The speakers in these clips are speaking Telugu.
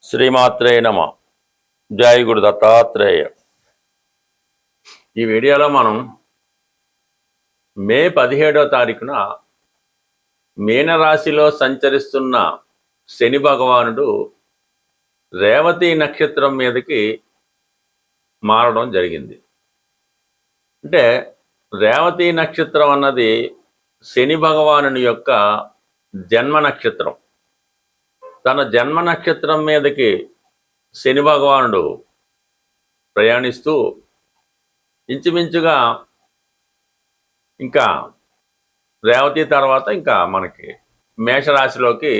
శ్రీమాత్రే నమ. జై గురు దత్తాత్రేయ. ఈ వీడియోలో మనం మే 17వ తారీఖున మీనరాశిలో సంచరిస్తున్న శని భగవానుడు రేవతి నక్షత్రం మీదకి మారడం జరిగింది. అంటే రేవతి నక్షత్రం అన్నది శని భగవానుని యొక్క జన్మ నక్షత్రం. తన జన్మ నక్షత్రం మీదకి శని భగవానుడు ప్రయాణిస్తూ ఇంచుమించుగా ఇంకా రేవతి తర్వాత ఇంకా మనకి మేషరాశిలోకి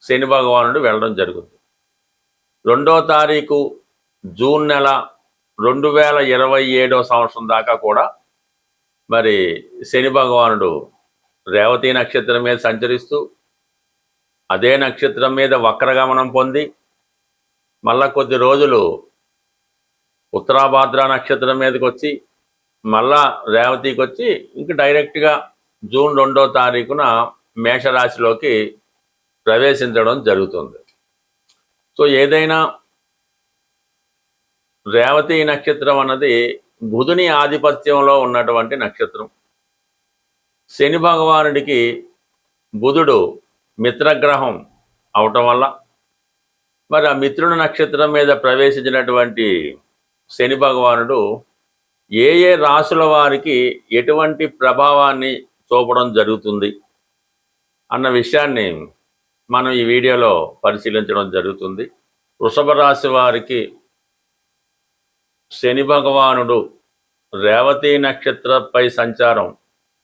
శని భగవానుడు వెళ్ళడం జరుగుతుంది. 2వ తారీఖు జూన్ నెల 2027వ సంవత్సరం దాకా కూడా మరి శని భగవానుడు రేవతి నక్షత్రం మీద సంచరిస్తూ అదే నక్షత్రం మీద వక్రగమనం పొంది మళ్ళా కొద్ది రోజులు ఉత్తరాభాద్ర నక్షత్రం మీదకి వచ్చి మళ్ళా రేవతికి వచ్చి ఇంక డైరెక్ట్గా జూన్ 2వ తారీఖున మేషరాశిలోకి ప్రవేశించడం జరుగుతుంది. సో ఏదైనా రేవతి నక్షత్రం అన్నది బుధుని ఆధిపత్యంలో ఉన్నటువంటి నక్షత్రం. శని భగవానుడికి బుధుడు మిత్రగ్రహం అవటం వల్ల మరి ఆ మిత్రుడి నక్షత్రం మీద ప్రవేశించినటువంటి శని భగవానుడు ఏ ఏ రాశుల వారికి ఎటువంటి ప్రభావాన్ని చూపడం జరుగుతుంది అన్న విషయాన్ని మనం ఈ వీడియోలో పరిశీలించడం జరుగుతుంది. వృషభ రాశి వారికి శని భగవానుడు రేవతి నక్షత్రంపై సంచారం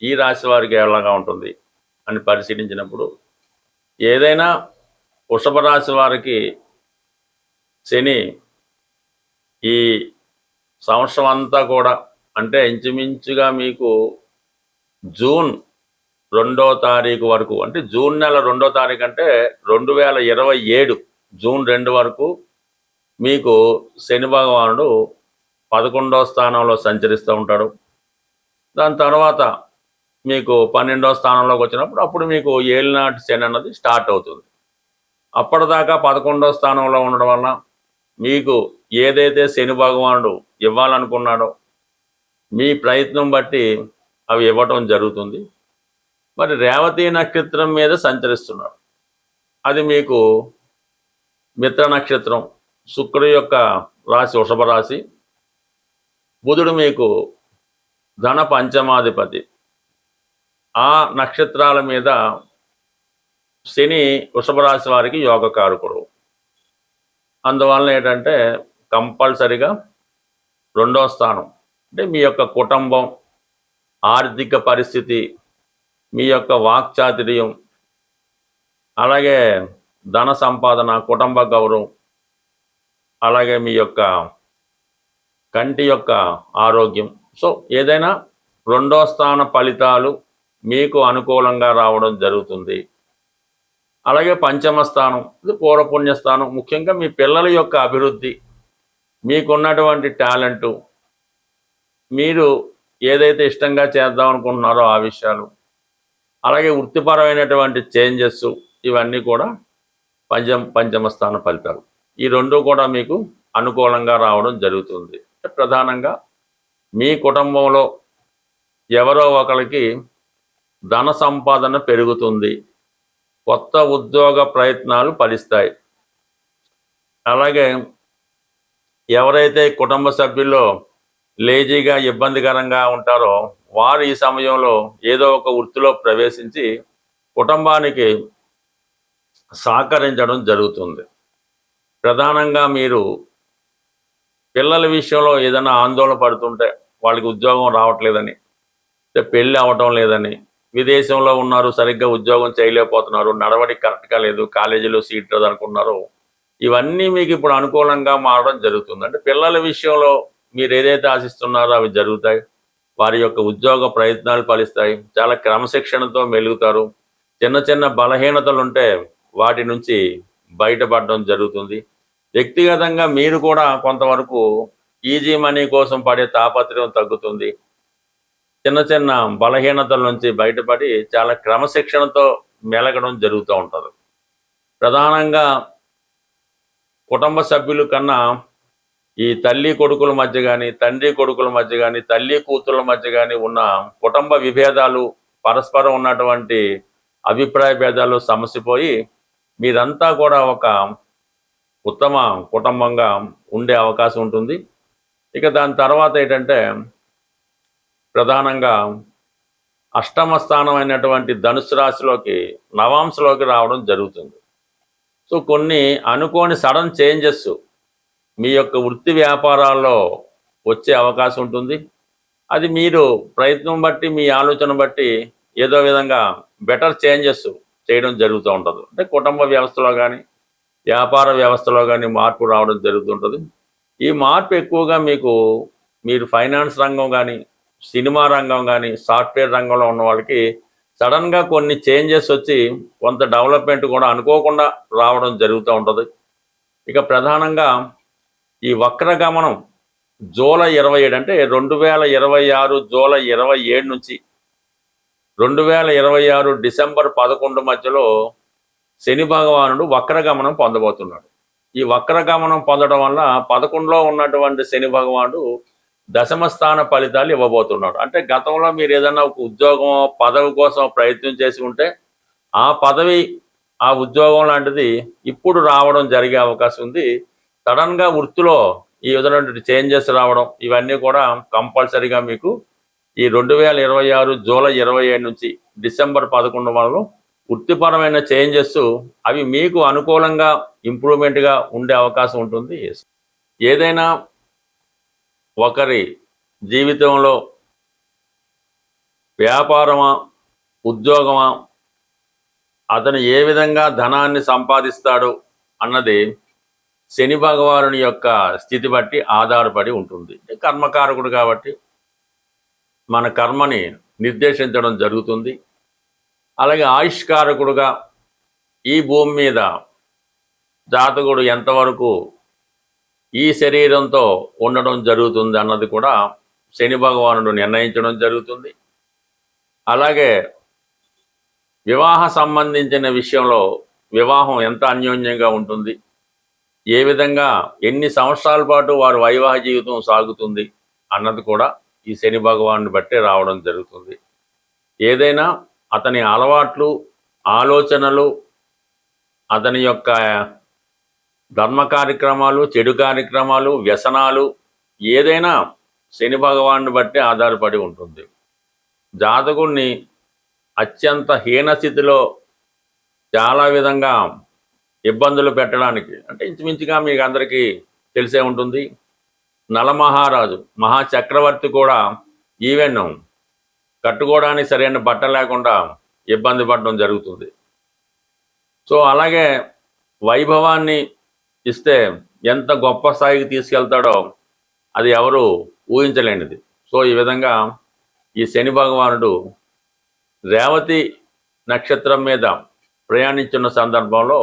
ఈ రాశి వారికి ఎలాగా ఉంటుంది అని పరిశీలించినప్పుడు ఏదైనా వృషభ రాశి వారికి శని ఈ సంవత్సరం అంతా కూడా అంటే ఇంచుమించుగా మీకు జూన్ 2వ తారీఖు వరకు అంటే జూన్ నెల 2వ తారీఖు అంటే 2027 జూన్ 2 వరకు మీకు శని భగవానుడు 11వ స్థానంలో సంచరిస్తూ ఉంటాడు. దాని తర్వాత మీకు 12వ స్థానంలోకి వచ్చినప్పుడు అప్పుడు మీకు ఏలినాటి శని అన్నది స్టార్ట్ అవుతుంది. అప్పటిదాకా 11వ స్థానంలో ఉండడం వల్ల మీకు ఏదైతే శని భగవానుడు ఇవ్వాలనుకున్నాడో మీ ప్రయత్నం బట్టి అవి ఇవ్వటం జరుగుతుంది. మరి రేవతి నక్షత్రం మీద సంచరిస్తున్నాడు. అది మీకు మిత్ర నక్షత్రం, శుక్రుడి యొక్క రాశి వృషభ రాశి. బుధుడు మీకు ధన పంచమాధిపతి. ఆ నక్షత్రాల మీద శని వృషభ రాశి వారికి యోగకారకుడు. అందువలన ఏంటంటే కంపల్సరిగా 2వ స్థానం అంటే మీ యొక్క కుటుంబం, ఆర్థిక పరిస్థితి, మీ యొక్క వాక్చాతుర్యం, అలాగే ధన సంపాదన, కుటుంబ గౌరవం, అలాగే మీ యొక్క కంటి యొక్క ఆరోగ్యం. సో ఏదైనా 2వ స్థాన ఫలితాలు మీకు అనుకూలంగా రావడం జరుగుతుంది. అలాగే పంచమ స్థానం ఇది పూర్వపుణ్య స్థానం. ముఖ్యంగా మీ పిల్లల యొక్క అభివృద్ధి, మీకున్నటువంటి టాలెంటు, మీరు ఏదైతే ఇష్టంగా చేద్దాం అనుకుంటున్నారో ఆ విషయాలు, అలాగే వృత్తిపరమైనటువంటి చేంజెస్, ఇవన్నీ కూడా పంచమ స్థాన ఫలితాలు. ఈ రెండు కూడా మీకు అనుకూలంగా రావడం జరుగుతుంది. ప్రధానంగా మీ కుటుంబంలో ఎవరో ఒకరికి ధన సంపాదన పెరుగుతుంది, కొత్త ఉద్యోగ ప్రయత్నాలు ఫలిస్తాయి. అలాగే ఎవరైతే కుటుంబ సభ్యుల్లో లేజీగా ఇబ్బందికరంగా ఉంటారో వారు ఈ సమయంలో ఏదో ఒక వృత్తిలో ప్రవేశించి కుటుంబానికి సహకరించడం జరుగుతుంది. ప్రధానంగా మీరు పిల్లల విషయంలో ఏదైనా ఆందోళన పడుతుంటే వాళ్ళకి ఉద్యోగం రావట్లేదని, పెళ్ళి అవటం లేదని, విదేశంలో ఉన్నారు సరిగ్గా ఉద్యోగం చేయలేకపోతున్నారు, నడవడి కరెక్ట్గా లేదు, కాలేజీలో సీట్ లేదు అనుకున్నారు, ఇవన్నీ మీకు ఇప్పుడు అనుకూలంగా మారడం జరుగుతుంది. అంటే పిల్లల విషయంలో మీరు ఏదైతే ఆశిస్తున్నారో అవి జరుగుతాయి. వారి యొక్క ఉద్యోగ ప్రయత్నాలు ఫలిస్తాయి. చాలా క్రమశిక్షణతో మెలుగుతారు. చిన్న చిన్న బలహీనతలు ఉంటే వాటి నుంచి బయటపడడం జరుగుతుంది. వ్యక్తిగతంగా మీరు కూడా కొంతవరకు ఈజీ మనీ కోసం పడే తాపత్రయం తగ్గుతుంది. చిన్న చిన్న బలహీనతల నుంచి బయటపడి చాలా క్రమశిక్షణతో మెలగడం జరుగుతూ ఉంటుంది. ప్రధానంగా కుటుంబ సభ్యుల కన్నా ఈ తల్లి కొడుకుల మధ్య కానీ, తండ్రి కొడుకుల మధ్య కానీ, తల్లి కూతుళ్ళ మధ్య కానీ ఉన్న కుటుంబ విభేదాలు, పరస్పరం ఉన్నటువంటి అభిప్రాయ భేదాలు సమసిపోయి మీరంతా కూడా ఒక ఉత్తమ కుటుంబంగా ఉండే అవకాశం ఉంటుంది. ఇక దాని తర్వాత ఏంటంటే ప్రధానంగా అష్టమ స్థానం అయినటువంటి ధనుసు రాశిలోకి నవాంశలోకి రావడం జరుగుతుంది. సో కొన్ని అనుకోని సడన్ చేంజెస్ మీ యొక్క వృత్తి వ్యాపారాల్లో వచ్చే అవకాశం ఉంటుంది. అది మీరు ప్రయత్నం బట్టి, మీ ఆలోచన బట్టి ఏదో విధంగా బెటర్ చేంజెస్ చేయడం జరుగుతూ ఉంటుంది. అంటే కుటుంబ వ్యవస్థలో కానీ, వ్యాపార వ్యవస్థలో కానీ మార్పు రావడం జరుగుతుంటుంది. ఈ మార్పు ఎక్కువగా మీరు ఫైనాన్స్ రంగం కానీ, సినిమా రంగం కానీ, సాఫ్ట్వేర్ రంగంలో ఉన్న వాళ్ళకి సడన్గా కొన్ని చేంజెస్ వచ్చి కొంత డెవలప్మెంట్ కూడా అనుకోకుండా రావడం జరుగుతూ ఉంటుంది. ఇక ప్రధానంగా ఈ వక్రగమనం జూలై 27 అంటే 2026 జూలై 27 నుంచి 2026 డిసెంబర్ 11 మధ్యలో శని భగవానుడు వక్రగమనం పొందబోతున్నాడు. ఈ వక్రగమనం పొందడం వల్ల 11లో ఉన్నటువంటి శని భగవానుడు దశమ స్థాన ఫలితాలు ఇవ్వబోతున్నాడు. అంటే గతంలో మీరు ఏదైనా ఒక ఉద్యోగం, పదవి కోసం ప్రయత్నం చేసి ఉంటే ఆ పదవి, ఆ ఉద్యోగం లాంటిది ఇప్పుడు రావడం జరిగే అవకాశం ఉంది. సడన్గా వృత్తిలో ఈ విధమైనటువంటి చేంజెస్ రావడం, ఇవన్నీ కూడా కంపల్సరీగా మీకు ఈ 2026 జూలై 27 నుంచి డిసెంబర్ 11 వరకు వృత్తిపరమైన చేంజెస్ అవి మీకు అనుకూలంగా ఇంప్రూవ్మెంట్గా ఉండే అవకాశం ఉంటుంది. ఏదైనా ఒకరి జీవితంలో వ్యాపారమా, ఉద్యోగమా, అతను ఏ విధంగా ధనాన్ని సంపాదిస్తాడు అన్నది శని భగవానుని యొక్క స్థితి బట్టి ఆధారపడి ఉంటుంది. కర్మకారకుడు కాబట్టి మన కర్మని నిర్దేశించడం జరుగుతుంది. అలాగే ఆయుష్కారకుడుగా ఈ భూమి మీద జాతకుడు ఎంతవరకు ఈ శరీరంతో ఉండడం జరుగుతుంది అన్నది కూడా శని భగవానుడు నిర్ణయించడం జరుగుతుంది. అలాగే వివాహ సంబంధించిన విషయంలో వివాహం ఎంత అన్యోన్యంగా ఉంటుంది, ఏ విధంగా ఎన్ని సంవత్సరాల పాటు వారి వైవాహిక జీవితం సాగుతుంది అన్నది కూడా ఈ శని భగవానుని బట్టే రావడం జరుగుతుంది. ఏదైనా అతని అలవాట్లు, ఆలోచనలు, అతని యొక్క ధర్మ కార్యక్రమాలు, చెడు కార్యక్రమాలు, వ్యసనాలు ఏదైనా శని భగవానుని బట్టి ఆధారపడి ఉంటుంది. జాతకుడిని అత్యంత హీనస్థితిలో చాలా విధంగా ఇబ్బందులు పెట్టడానికి, అంటే ఇంచుమించుగా మీకు అందరికీ తెలిసే ఉంటుంది, నలమహారాజు మహాచక్రవర్తి కూడా ఈవెన్ కట్టుకోవడానికి సరైన బట్ట లేకుండా ఇబ్బంది పడడం జరుగుతుంది. సో అలాగే వైభవాన్ని ఇస్తే ఎంత గొప్ప స్థాయికి తీసుకెళ్తాడో అది ఎవరు ఊహించలేనిది. సో ఈ విధంగా ఈ శని భగవానుడు రేవతి నక్షత్రం మీద ప్రయాణించిన సందర్భంలో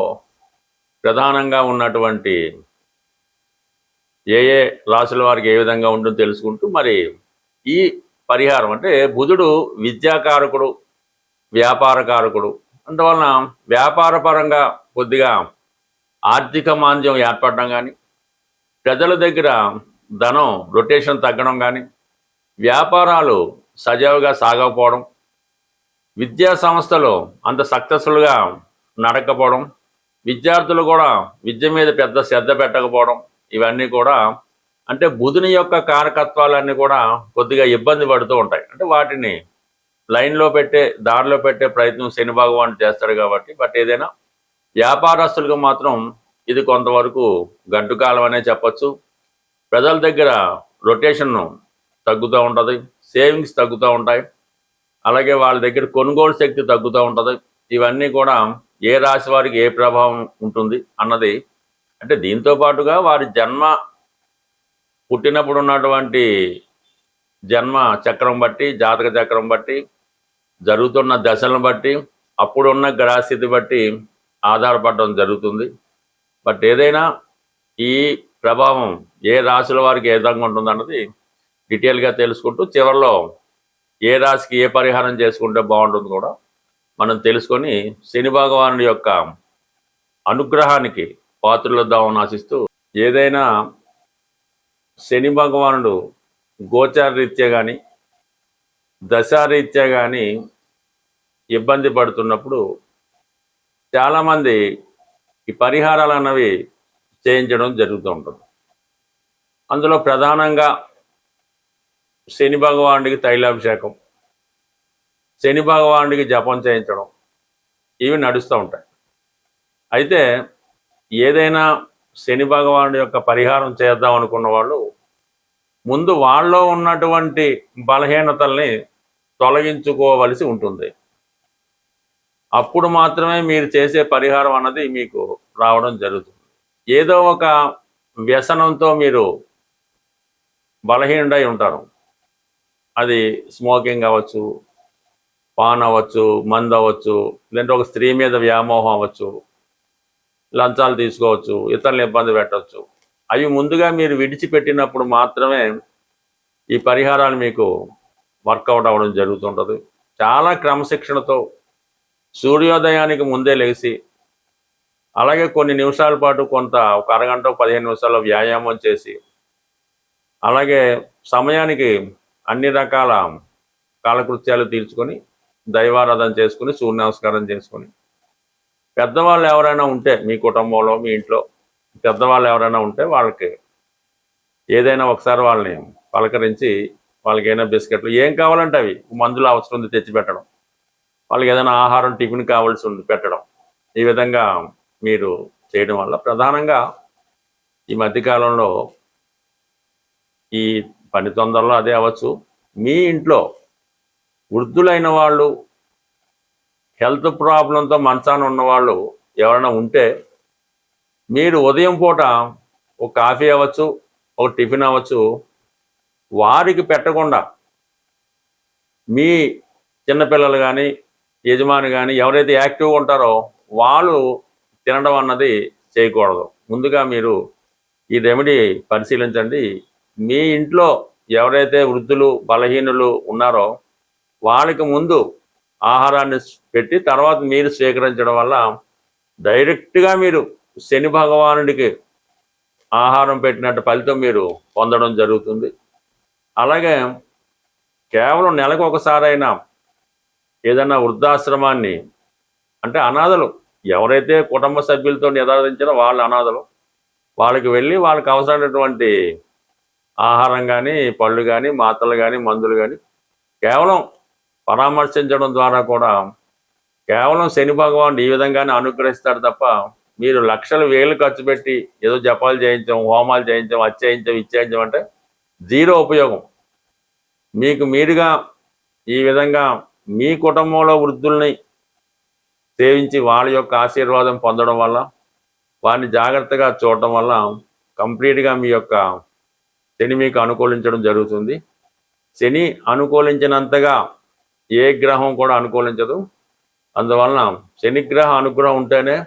ప్రధానంగా ఉన్నటువంటి ఏ ఏ రాశుల వారికి ఏ విధంగా ఉంటుందో తెలుసుకుంటూ మరి ఈ పరిహారం, అంటే బుధుడు విద్యాకారకుడు, వ్యాపారకారకుడు, అందువలన వ్యాపారపరంగా కొద్దిగా ఆర్థిక మాంద్యం ఏర్పడడం కానీ, ప్రజల దగ్గర ధనం రొటేషన్ తగ్గడం కానీ, వ్యాపారాలు సజావుగా సాగకపోవడం, విద్యా సంస్థలు అంత సక్సెస్ఫుల్గా నడకపోవడం, విద్యార్థులు కూడా విద్య మీద పెద్ద శ్రద్ధ పెట్టకపోవడం, ఇవన్నీ కూడా అంటే బుధుని యొక్క కారకత్వాలన్నీ కూడా కొద్దిగా ఇబ్బంది పడుతూ ఉంటాయి. అంటే వాటిని లైన్లో పెట్టే, దారిలో పెట్టే ప్రయత్నం శని భగవానుడు చేస్తాడు కాబట్టి. బట్ ఏదైనా వ్యాపారస్తులకు మాత్రం ఇది కొంతవరకు గడ్డు కాలం అనే చెప్పచ్చు. ప్రజల దగ్గర రొటేషన్ తగ్గుతూ ఉంటుంది, సేవింగ్స్ తగ్గుతూ ఉంటాయి, అలాగే వాళ్ళ దగ్గర కొనుగోలు శక్తి తగ్గుతూ ఉంటుంది. ఇవన్నీ కూడా ఏ రాశి వారికి ఏ ప్రభావం ఉంటుంది అన్నది, అంటే దీంతో పాటుగా వారి జన్మ పుట్టినప్పుడు ఉన్నటువంటి జన్మ చక్రం బట్టి, జాతక చక్రం బట్టి, జరుగుతున్న దశలను బట్టి, అప్పుడున్న గ్రహస్థితి బట్టి ఆధారపడడం జరుగుతుంది. బట్ ఏదైనా ఈ ప్రభావం ఏ రాశుల వారికి ఏ విధంగా ఉంటుంది అన్నది డీటెయిల్గా తెలుసుకుంటూ చివరిలో ఏ రాశికి ఏ పరిహారం చేసుకుంటే బాగుంటుంది కూడా మనం తెలుసుకొని శని భగవానుడి యొక్క అనుగ్రహానికి పాత్రులొద్దామని ఆశిస్తూ, ఏదైనా శని భగవానుడు గోచార రీత్యా కానీ దశారీత్యా కానీ ఇబ్బంది పడుతున్నప్పుడు చాలామంది ఈ పరిహారాలు అన్నవి చేయించడం జరుగుతూ ఉంటుంది. అందులో ప్రధానంగా శని భగవానుడికి తైలాభిషేకం, శని భగవానుడికి జపం చేయించడం, ఇవి నడుస్తూ ఉంటాయి. అయితే ఏదైనా శని భగవానుడి యొక్క పరిహారం చేద్దాం అనుకున్న వాళ్ళు ముందు వాళ్ళలో ఉన్నటువంటి బలహీనతల్ని తొలగించుకోవలసి ఉంటుంది. అప్పుడు మాత్రమే మీరు చేసే పరిహారం అన్నది మీకు రావడం జరుగుతుంది. ఏదో ఒక వ్యసనంతో మీరు బలహీనుడై ఉంటారు. అది స్మోకింగ్ అవ్వచ్చు, పాన్ అవ్వచ్చు, మందు అవ్వచ్చు, లేదంటే ఒక స్త్రీ మీద వ్యామోహం అవ్వచ్చు, లంచాలు తీసుకోవచ్చు, ఇతరులను ఇబ్బంది పెట్టవచ్చు. అవి ముందుగా మీరు విడిచిపెట్టినప్పుడు మాత్రమే ఈ పరిహారాలు మీకు వర్కౌట్ అవ్వడం జరుగుతుంటుంది. చాలా క్రమశిక్షణతో సూర్యోదయానికి ముందే లేచి, అలాగే కొన్ని నిమిషాల పాటు కొంత ఒక అరగంట 15 నిమిషాల్లో వ్యాయామం చేసి, అలాగే సమయానికి అన్ని రకాల కాలకృత్యాలు తీర్చుకొని దైవారాధన చేసుకుని సూర్య నమస్కారం చేసుకొని, పెద్దవాళ్ళు ఎవరైనా ఉంటే మీ కుటుంబంలో మీ ఇంట్లో పెద్దవాళ్ళు ఎవరైనా ఉంటే వాళ్ళకి ఏదైనా ఒకసారి వాళ్ళని పలకరించి వాళ్ళకి ఏదైనా బిస్కెట్లు ఏం కావాలంటే అవి మందులు అవసరం ఉంది తెచ్చి పెట్టడం, వాళ్ళకి ఏదైనా ఆహారం టిఫిన్ కావాల్సి ఉంది పెట్టడం, ఈ విధంగా మీరు చేయడం వల్ల ప్రధానంగా ఈ మధ్యకాలంలో ఈ పని తొందరలో అదే అవ్వచ్చు, మీ ఇంట్లో వృద్ధులైన వాళ్ళు హెల్త్ ప్రాబ్లంతో మంచాన ఉన్నవాళ్ళు ఎవరైనా ఉంటే మీరు ఉదయం పూట ఒక కాఫీ అవ్వచ్చు, ఒక టిఫిన్ అవ్వచ్చు, వారికి పెట్టకుండా మీ చిన్నపిల్లలు కానీ యజమాని కానీ ఎవరైతే యాక్టివ్గా ఉంటారో వాళ్ళు తినడం అన్నది చేయకూడదు. ముందుగా మీరు ఈ రెమెడీ పరిశీలించండి. మీ ఇంట్లో ఎవరైతే వృద్ధులు బలహీనులు ఉన్నారో వాళ్ళకి ముందు ఆహారాన్ని పెట్టి తర్వాత మీరు స్వీకరించడం వల్ల డైరెక్ట్గా మీరు శని భగవానుడికి ఆహారం పెట్టినట్టు ఫలితం మీరు పొందడం జరుగుతుంది. అలాగే కేవలం నెలకు ఒకసారైనా ఏదైనా వృద్ధాశ్రమాన్ని, అంటే అనాథలు ఎవరైతే కుటుంబ సభ్యులతో నిరాధించారో వాళ్ళ అనాథలు, వాళ్ళకి వెళ్ళి వాళ్ళకి అవసరమైనటువంటి ఆహారం కానీ పళ్ళు కానీ మాత్రలు కానీ మందులు కానీ కేవలం పరామర్శించడం ద్వారా కూడా కేవలం శని భగవానుడు ఈ విధంగానే అనుగ్రహిస్తాడు తప్ప మీరు లక్షలు వేలు ఖర్చు పెట్టి ఏదో జపాలు చేయించాం, హోమాలు చేయించాం, అది చేయించాం, ఇది చేయించాం అంటే జీరో ఉపయోగం. మీకు మీరుగా ఈ విధంగా మీ కుటుంబంలో వృద్ధుల్ని సేవించి వాళ్ళ యొక్క ఆశీర్వాదం పొందడం వల్ల, వారిని జాగ్రత్తగా చూడటం వల్ల కంప్లీట్గా మీ యొక్క శని మీకు అనుకూలించడం జరుగుతుంది. శని అనుకూలించినంతగా ఏ గ్రహం కూడా అనుకూలించదు. అందువలన శనిగ్రహ అనుగ్రహం ఉంటేనే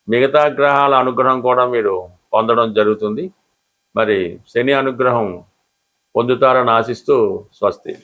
మిగతా గ్రహాల అనుగ్రహం కూడా మీరు పొందడం జరుగుతుంది. మరి శని అనుగ్రహం పొందుతారని ఆశిస్తూ స్వస్తి.